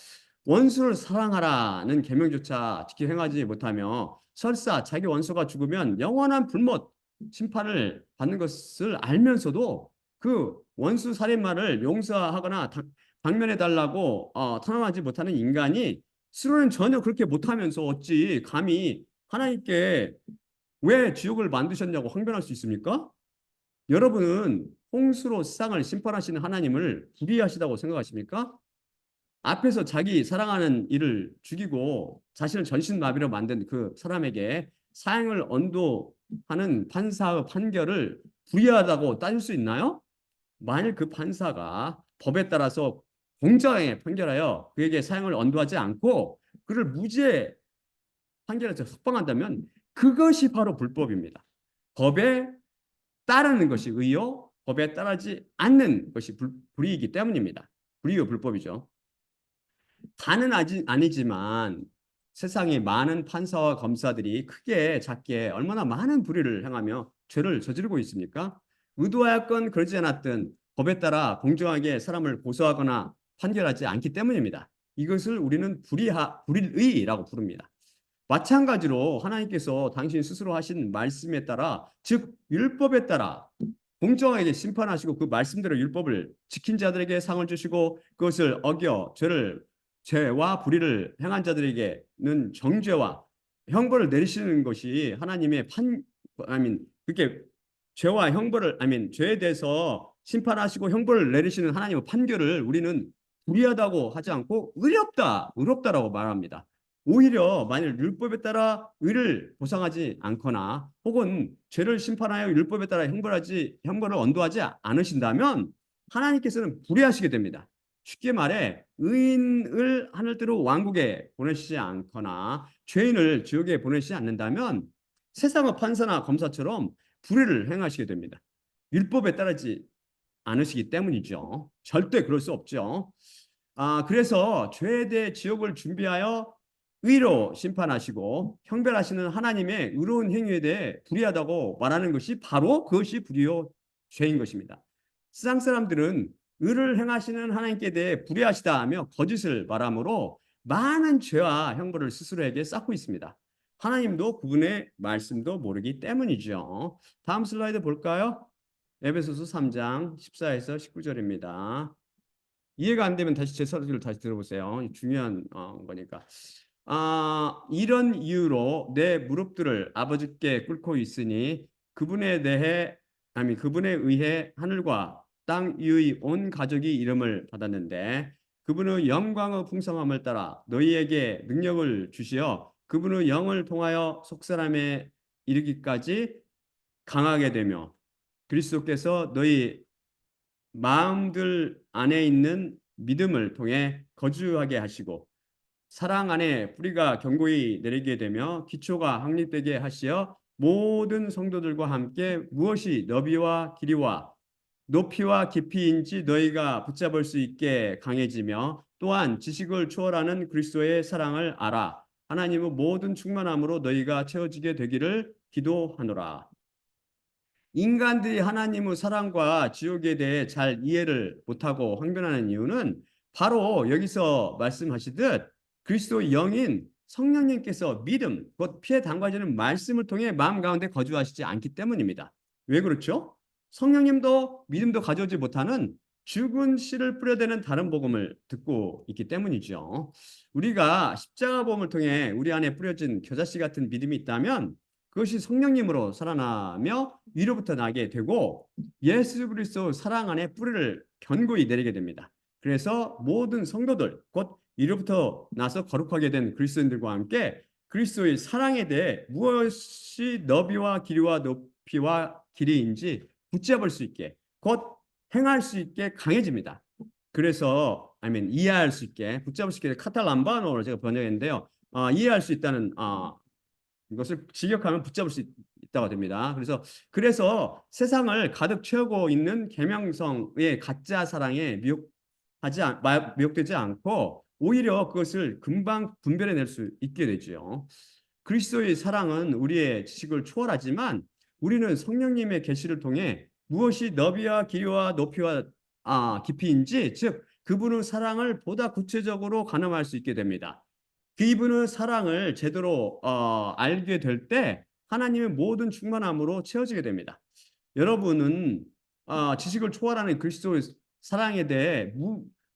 원수를 사랑하라는 계명조차 지키 행하지 못하며 설사 자기 원수가 죽으면 영원한 불못 심판을 받는 것을 알면서도 그 원수 살인마를 용서하거나 방면해 달라고 탄원하지 못하는 인간이 스스로는 전혀 그렇게 못하면서 어찌 감히 하나님께 왜 지옥을 만드셨냐고 항변할 수 있습니까? 여러분은 홍수로 세상을 심판하시는 하나님을 불의하시다고 생각하십니까? 앞에서 자기 사랑하는 이를 죽이고 자신을 전신마비로 만든 그 사람에게 사형을 언도하는 판사의 판결을 불의하다고 따질 수 있나요? 만일 그 판사가 법에 따라서 공정하게 판결하여 그에게 사형을 언도하지 않고 그를 무죄 판결해서 석방한다면 그것이 바로 불법입니다. 법에 따르는 것이 의요, 법에 따르지 않는 것이 불의이기 때문입니다. 불의요 불법이죠. 다는 아니지만 세상에 많은 판사와 검사들이 크게 작게 얼마나 많은 불의를 행하며 죄를 저지르고 있습니까? 의도하였건 그러지 않았든 법에 따라 공정하게 사람을 고소하거나 판결하지 않기 때문입니다. 이것을 우리는 불의라고 부릅니다. 마찬가지로 하나님께서 당신 스스로 하신 말씀에 따라 즉 율법에 따라 공정하게 심판하시고 그 말씀대로 율법을 지킨 자들에게 상을 주시고 그것을 어겨 죄와 불의를 행한 자들에게는 정죄와 형벌을 내리시는 것이 하나님의 그렇게 죄와 형벌을 죄에 대해서 심판하시고 형벌을 내리시는 하나님의 판결을 우리는 불의하다고 하지 않고 의롭다라고 말합니다. 오히려 만일 율법에 따라 의를 보상하지 않거나 혹은 죄를 심판하여 율법에 따라 형벌을 언도하지 않으신다면 하나님께서는 불의하시게 됩니다. 쉽게 말해 의인을 하늘대로 왕국에 보내시지 않거나 죄인을 지옥에 보내시지 않는다면 세상의 판사나 검사처럼 불의를 행하시게 됩니다. 율법에 따르지 않으시기 때문이죠. 절대 그럴 수 없죠. 그래서 죄에 대해 지옥을 준비하여 의로 심판하시고 형벌하시는 하나님의 의로운 행위에 대해 불의하다고 말하는 것이 바로 그것이 불의요 죄인 것입니다. 세상 사람들은 의를 행하시는 하나님께 대해 불의하시다 하며 거짓을 말하므로 많은 죄와 형벌을 스스로에게 쌓고 있습니다. 하나님도 그분의 말씀도 모르기 때문이죠. 다음 슬라이드 볼까요? 에베소서 3장 14에서 19절입니다. 이해가 안 되면 다시 제 설교를 다시 들어보세요. 중요한 거니까. 이런 이유로 내 무릎들을 아버지께 꿇고 있으니 그분에 의해 하늘과 땅 위의 온 가족이 이름을 받았는데 그분의 영광의 풍성함을 따라 너희에게 능력을 주시어 그분의 영을 통하여 속사람에 이르기까지 강하게 되며 그리스도께서 너희 마음들 안에 있는 믿음을 통해 거주하게 하시고 사랑 안에 뿌리가 견고히 내리게 되며 기초가 확립되게 하시어 모든 성도들과 함께 무엇이 너비와 길이와 높이와 깊이인지 너희가 붙잡을 수 있게 강해지며 또한 지식을 초월하는 그리스도의 사랑을 알아 하나님의 모든 충만함으로 너희가 채워지게 되기를 기도하노라. 인간들이 하나님의 사랑과 지옥에 대해 잘 이해를 못하고 항변하는 이유는 바로 여기서 말씀하시듯 그리스도의 영인 성령님께서 믿음, 곧 피에 담가지는 말씀을 통해 마음 가운데 거주하시지 않기 때문입니다. 왜 그렇죠? 성령님도 믿음도 가져오지 못하는 죽은 씨를 뿌려대는 다른 복음을 듣고 있기 때문이죠. 우리가 십자가 복음을 통해 우리 안에 뿌려진 겨자씨 같은 믿음이 있다면 그것이 성령님으로 살아나며 위로부터 나게 되고 예수 그리스도 사랑 안에 뿌리를 견고히 내리게 됩니다. 그래서 모든 성도들 곧 위로부터 나서 거룩하게 된 그리스도인들과 함께 그리스도의 사랑에 대해 무엇이 너비와 길이와 높이와 길이인지 붙잡을 수 있게 곧 행할 수 있게 강해집니다. 그래서 이해할 수 있게 붙잡을 수 있게 카탈람바노를 제가 번역했는데요. 이해할 수 있다는 이것을 직역하면 붙잡을 수 있다고 됩니다. 그래서 세상을 가득 채우고 있는 계명성의 가짜 사랑에 미혹되지 않고 오히려 그것을 금방 분별해낼 수 있게 되죠. 그리스도의 사랑은 우리의 지식을 초월하지만 우리는 성령님의 계시를 통해 무엇이 너비와 길이와 높이와 깊이인지, 즉 그분의 사랑을 보다 구체적으로 가늠할 수 있게 됩니다. 그분의 사랑을 제대로 알게 될 때 하나님의 모든 충만함으로 채워지게 됩니다. 여러분은 지식을 초월하는 그리스도의 사랑에 대해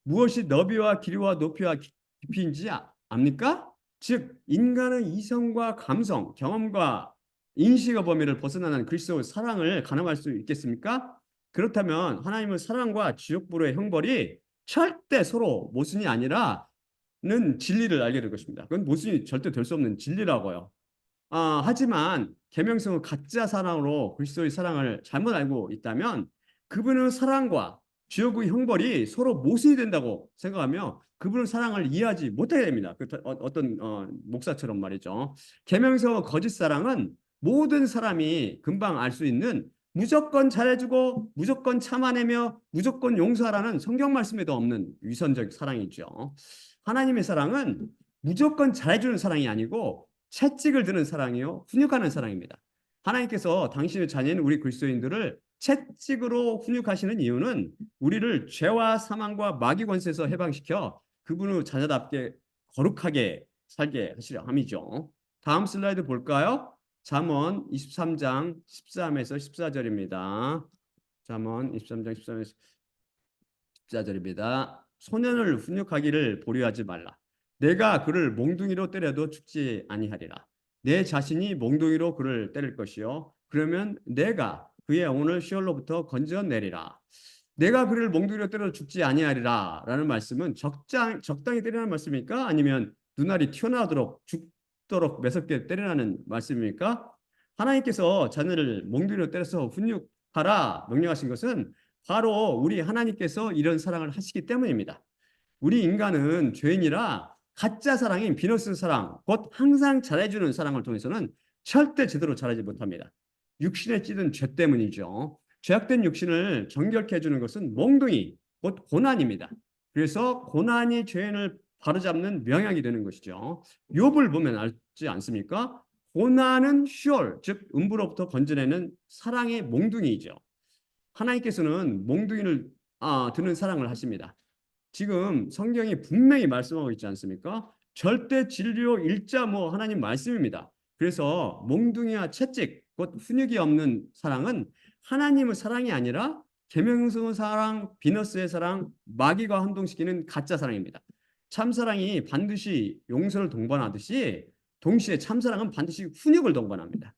무엇이 너비와 길이와 높이와 깊이인지 압니까? 즉 인간의 이성과 감성, 경험과 인식의 범위를 벗어나는 그리스도의 사랑을 가늠할 수 있겠습니까? 그렇다면 하나님의 사랑과 지옥불의 형벌이 절대 서로 모순이 아니라는 진리를 알게 될 것입니다. 그건 모순이 절대 될 수 없는 진리라고요. 하지만 계명성은 가짜 사랑으로 그리스도의 사랑을 잘못 알고 있다면 그분의 사랑과 지옥의 형벌이 서로 모순이 된다고 생각하며 그분의 사랑을 이해하지 못하게 됩니다. 어떤 목사처럼 말이죠. 계명성의 거짓 사랑은 모든 사람이 금방 알 수 있는 무조건 잘해주고 무조건 참아내며 무조건 용서하라는 성경 말씀에도 없는 위선적 사랑이죠. 하나님의 사랑은 무조건 잘해주는 사랑이 아니고 채찍을 드는 사랑이요 훈육하는 사랑입니다. 하나님께서 당신의 자녀인 우리 그리스도인들을 채찍으로 훈육하시는 이유는 우리를 죄와 사망과 마귀 권세에서 해방시켜 그분의 자녀답게 거룩하게 살게 하시려 함이죠. 다음 슬라이드 볼까요? 잠언 23장 13에서 14절입니다. 잠언 23장 13에서 14절입니다. 소년을 훈육하기를 보류하지 말라. 내가 그를 몽둥이로 때려도 죽지 아니하리라. 내 자신이 몽둥이로 그를 때릴 것이요 그러면 내가 그의 영혼을 시올로부터 건져내리라. 내가 그를 몽둥이로 때려도 죽지 아니하리라 라는 말씀은 적당히 때리라는 말씀입니까? 아니면 눈알이 튀어나오도록 죽도록 매섭게 때리라는 말씀입니까? 하나님께서 자녀를 몽둥이로 때려서 훈육하라 명령하신 것은 바로 우리 하나님께서 이런 사랑을 하시기 때문입니다. 우리 인간은 죄인이라 가짜 사랑인 비너스 사랑, 곧 항상 잘해주는 사랑을 통해서는 절대 제대로 잘하지 못합니다. 육신에 찌든 죄 때문이죠. 죄악된 육신을 정결케 해주는 것은 몽둥이, 곧 고난입니다. 그래서 고난이 죄인을 바로잡는 명약이 되는 것이죠. 욥을 보면 알지 않습니까? 고난은 슈얼, 즉 음부로부터 건져내는 사랑의 몽둥이이죠. 하나님께서는 몽둥이를 드는 사랑을 하십니다. 지금 성경이 분명히 말씀하고 있지 않습니까? 절대 진리요 일자모 하나님 말씀입니다. 그래서 몽둥이와 채찍, 곧 훈육이 없는 사랑은 하나님의 사랑이 아니라 계명성의 사랑, 비너스의 사랑, 마귀가 혼동시키는 가짜 사랑입니다. 참사랑이 반드시 용서를 동반하듯이 동시에 참사랑은 반드시 훈육을 동반합니다.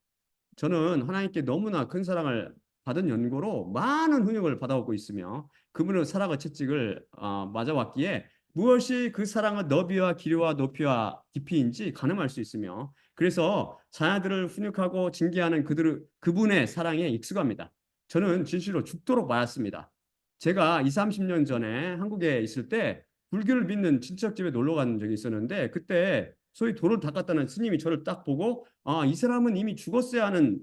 저는 하나님께 너무나 큰 사랑을 받은 연고로 많은 훈육을 받아오고 있으며 그분의 사랑의 채찍을 맞아왔기에 무엇이 그 사랑의 너비와 길이와 높이와 깊이인지 가늠할 수 있으며 그래서 자녀들을 훈육하고 징계하는 그분의 사랑에 익숙합니다. 저는 진실로 죽도록 맞았습니다. 제가 20, 30년 전에 한국에 있을 때 불교를 믿는 친척 집에 놀러 간 적이 있었는데 그때 소위 돌을 닦았다는 스님이 저를 딱 보고 이 사람은 이미 죽었어야 하는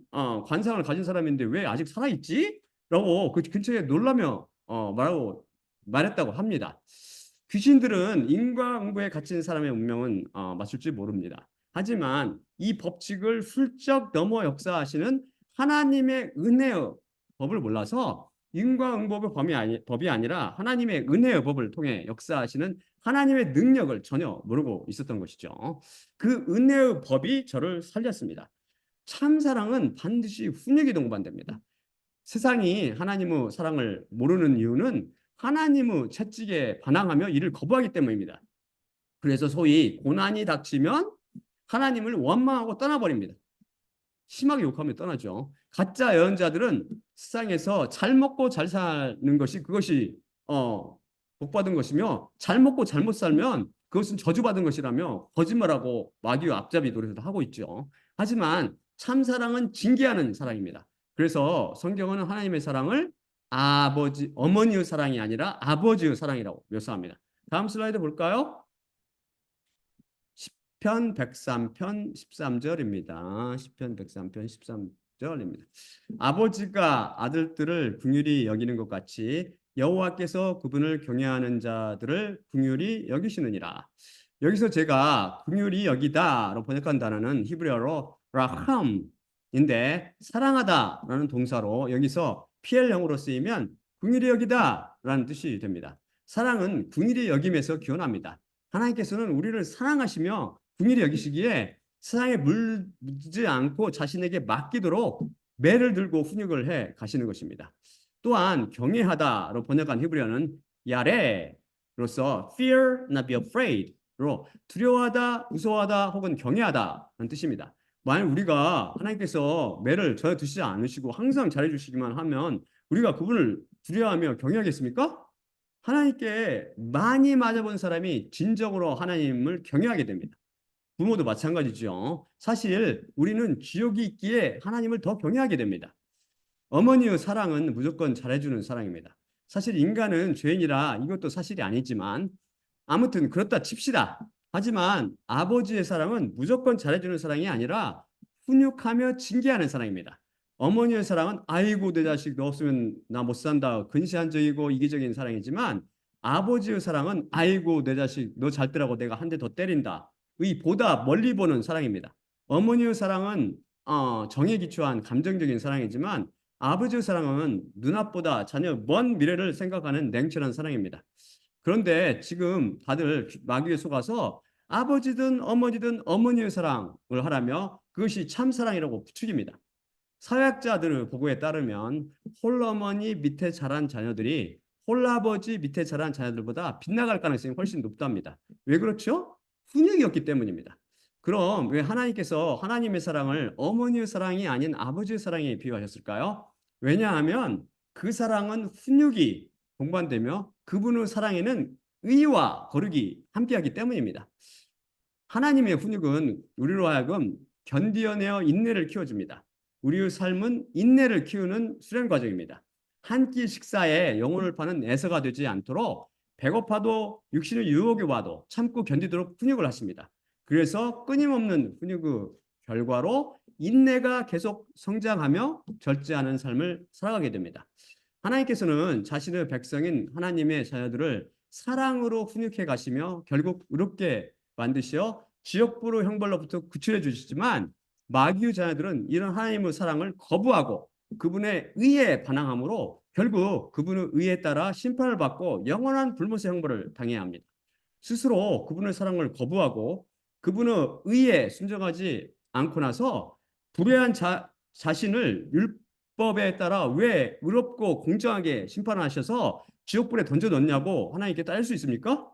관상을 가진 사람인데 왜 아직 살아있지? 라고 그 근처에 놀라며 말했다고 합니다. 귀신들은 인과응보에 갇힌 사람의 운명은 맞출지 모릅니다. 하지만 이 법칙을 훌쩍 넘어 역사하시는 하나님의 은혜의 법을 몰라서 인과응보의 법이 아니라 하나님의 은혜의 법을 통해 역사하시는 하나님의 능력을 전혀 모르고 있었던 것이죠. 그 은혜의 법이 저를 살렸습니다. 참사랑은 반드시 훈육이 동반됩니다. 세상이 하나님의 사랑을 모르는 이유는 하나님의 채찍에 반항하며 이를 거부하기 때문입니다. 그래서 소위 고난이 닥치면 하나님을 원망하고 떠나버립니다. 심하게 욕하며 떠나죠. 가짜 예언자들은 세상에서 잘 먹고 잘 사는 것이 그것이 복받은 것이며 잘 먹고 잘못 살면 그것은 저주받은 것이라며 거짓말하고 마귀와 앞잡이 노릇을 하고 있죠. 하지만 참 사랑은 징계하는 사랑입니다. 그래서 성경은 하나님의 사랑을 아버지, 어머니의 사랑이 아니라 아버지의 사랑이라고 묘사합니다. 다음 슬라이드 볼까요? 시편 103편 13절입니다. 시편 103편 13절입니다. 아버지가 아들들을 긍휼히 여기는 것 같이 여호와께서 그분을 경외하는 자들을 긍휼히 여기시느니라. 여기서 제가 긍휼히 여기다로 번역한 단어는 히브리어로 라함인데 사랑하다라는 동사로 여기서 PL형으로 쓰이면 긍휼히 여기다라는 뜻이 됩니다. 사랑은 긍휼히 여김에서 기원합니다. 하나님께서는 우리를 사랑하시며 긍휼히 여기시기에 세상에 물지 않고 자신에게 맡기도록 매를 들고 훈육을 해 가시는 것입니다. 또한 경외하다로 번역한 히브리어는 야레로서 fear, not be afraid로 두려워하다, 무서워하다 혹은 경외하다는 뜻입니다. 만약 우리가 하나님께서 매를 전혀 드시지 않으시고 항상 잘해주시기만 하면 우리가 그분을 두려워하며 경외하겠습니까? 하나님께 많이 맞아본 사람이 진정으로 하나님을 경외하게 됩니다. 부모도 마찬가지죠. 사실 우리는 지옥이 있기에 하나님을 더 경외하게 됩니다. 어머니의 사랑은 무조건 잘해주는 사랑입니다. 사실 인간은 죄인이라 이것도 사실이 아니지만 아무튼 그렇다 칩시다. 하지만 아버지의 사랑은 무조건 잘해주는 사랑이 아니라 훈육하며 징계하는 사랑입니다. 어머니의 사랑은 아이고 내 자식 너 없으면 나 못 산다 근시안적이고 이기적인 사랑이지만 아버지의 사랑은 아이고 내 자식 너 잘 때라고 내가 한 대 더 때린다 의 보다 멀리 보는 사랑입니다. 어머니의 사랑은 정에 기초한 감정적인 사랑이지만 아버지의 사랑은 눈앞보다 자녀 먼 미래를 생각하는 냉철한 사랑입니다. 그런데 지금 다들 마귀에 속아서 아버지든 어머니든 어머니의 사랑을 하라며 그것이 참 사랑이라고 부추깁니다. 사회학자들의 보고에 따르면 홀어머니 밑에 자란 자녀들이 홀아버지 밑에 자란 자녀들보다 빗나갈 가능성이 훨씬 높답니다. 왜 그렇죠? 훈육이었기 때문입니다. 그럼 왜 하나님께서 하나님의 사랑을 어머니의 사랑이 아닌 아버지의 사랑에 비유하셨을까요? 왜냐하면 그 사랑은 훈육이 동반되며 그분의 사랑에는 의와 거룩이 함께하기 때문입니다. 하나님의 훈육은 우리로 하여금 견디어내어 인내를 키워줍니다. 우리의 삶은 인내를 키우는 수련 과정입니다. 한 끼 식사에 영혼을 파는 애서가 되지 않도록 배고파도 육신의 유혹이 와도 참고 견디도록 훈육을 하십니다. 그래서 끊임없는 훈육의 결과로 인내가 계속 성장하며 절제하는 삶을 살아가게 됩니다. 하나님께서는 자신의 백성인 하나님의 자녀들을 사랑으로 훈육해 가시며 결국 의롭게 만드시어 지옥불의 형벌로부터 구출해 주시지만 마귀의 자녀들은 이런 하나님의 사랑을 거부하고 그분의 의에 반항함으로 결국 그분의 의에 따라 심판을 받고 영원한 불못의 형벌을 당해야 합니다. 스스로 그분의 사랑을 거부하고 그분의 의에 순종하지 않고 나서 불의한 자신을 율법에 따라 왜 의롭고 공정하게 심판하셔서 지옥불에 던져 넣냐고 하나님께 따질 수 있습니까?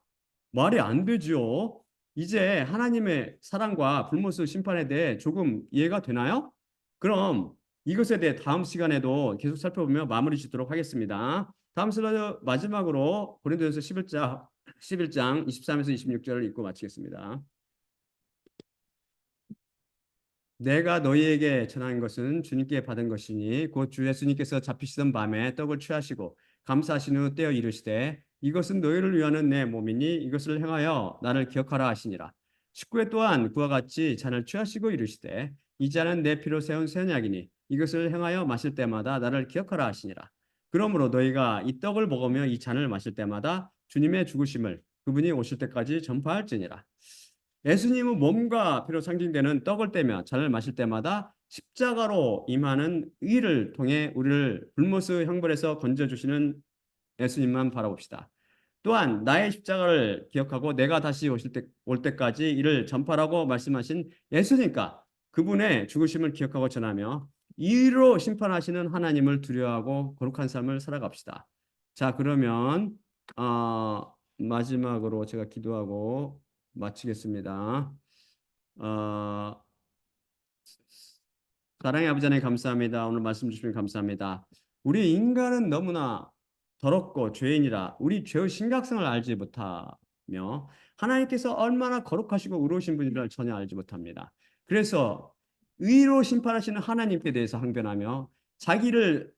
말이 안 되죠. 이제 하나님의 사랑과 불못의 심판에 대해 조금 이해가 되나요? 그럼 이것에 대해 다음 시간에도 계속 살펴보며 마무리 짓도록 하겠습니다. 다음 슬라이드 마지막으로 고린도전서 11장 23에서 26절을 읽고 마치겠습니다. 내가 너희에게 전한 것은 주님께 받은 것이니 곧 주 예수님께서 잡히시던 밤에 떡을 취하시고 감사하신 후 떼어 이르시되 이것은 너희를 위하는 내 몸이니 이것을 행하여 나를 기억하라 하시니라. 19회 또한 그와 같이 잔을 취하시고 이르시되 이 잔은 내 피로 세운 새 언약이니 이것을 행하여 마실 때마다 나를 기억하라 하시니라. 그러므로 너희가 이 떡을 먹으며 이 잔을 마실 때마다 주님의 죽으심을 그분이 오실 때까지 전파할지니라. 예수님은 몸과 피로 상징되는 떡을 떼며 잔을 마실 때마다 십자가로 임하는 의를 통해 우리를 불못의 형벌에서 건져주시는 예수님만 바라봅시다. 또한 나의 십자가를 기억하고 내가 다시 올 때까지 이를 전파라고 말씀하신 예수님과 그분의 죽으심을 기억하고 전하며 이로 심판하시는 하나님을 두려워하고 거룩한 삶을 살아갑시다. 자, 그러면 마지막으로 제가 기도하고 마치겠습니다. 어, 사랑의 아버지 하나님 감사합니다. 오늘 말씀 주시면 감사합니다. 우리 인간은 너무나 더럽고 죄인이라 우리 죄의 심각성을 알지 못하며 하나님께서 얼마나 거룩하시고 의로우신 분인지를 전혀 알지 못합니다. 그래서 의로 심판하시는 하나님께 대해서 항변하며 자기를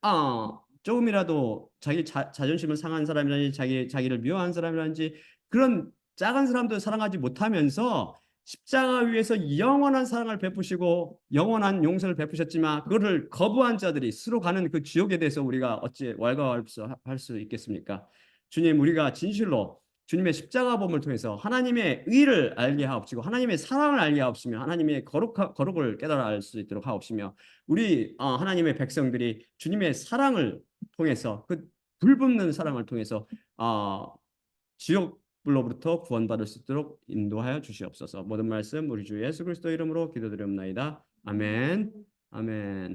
조금이라도 자기 자존심을 상한 사람이라든지 자기를 미워하는 사람이라든지 그런 작은 사람도 사랑하지 못하면서 십자가 위에서 영원한 사랑을 베푸시고 영원한 용서를 베푸셨지만 그거를 거부한 자들이 스스로 가는 그 지옥에 대해서 우리가 어찌 왈가왈부할 수 있겠습니까? 주님, 우리가 진실로 주님의 십자가 범을 통해서 하나님의 의를 알게 하옵시고 하나님의 사랑을 알게 하옵시며 하나님의 거룩을 깨달아 알 수 있도록 하옵시며 우리 하나님의 백성들이 주님의 사랑을 통해서 그 불붙는 사랑을 통해서 지옥불로부터 구원받을 수 있도록 인도하여 주시옵소서. 모든 말씀 우리 주 예수 그리스도 이름으로 기도드리옵나이다. 아멘. 아멘.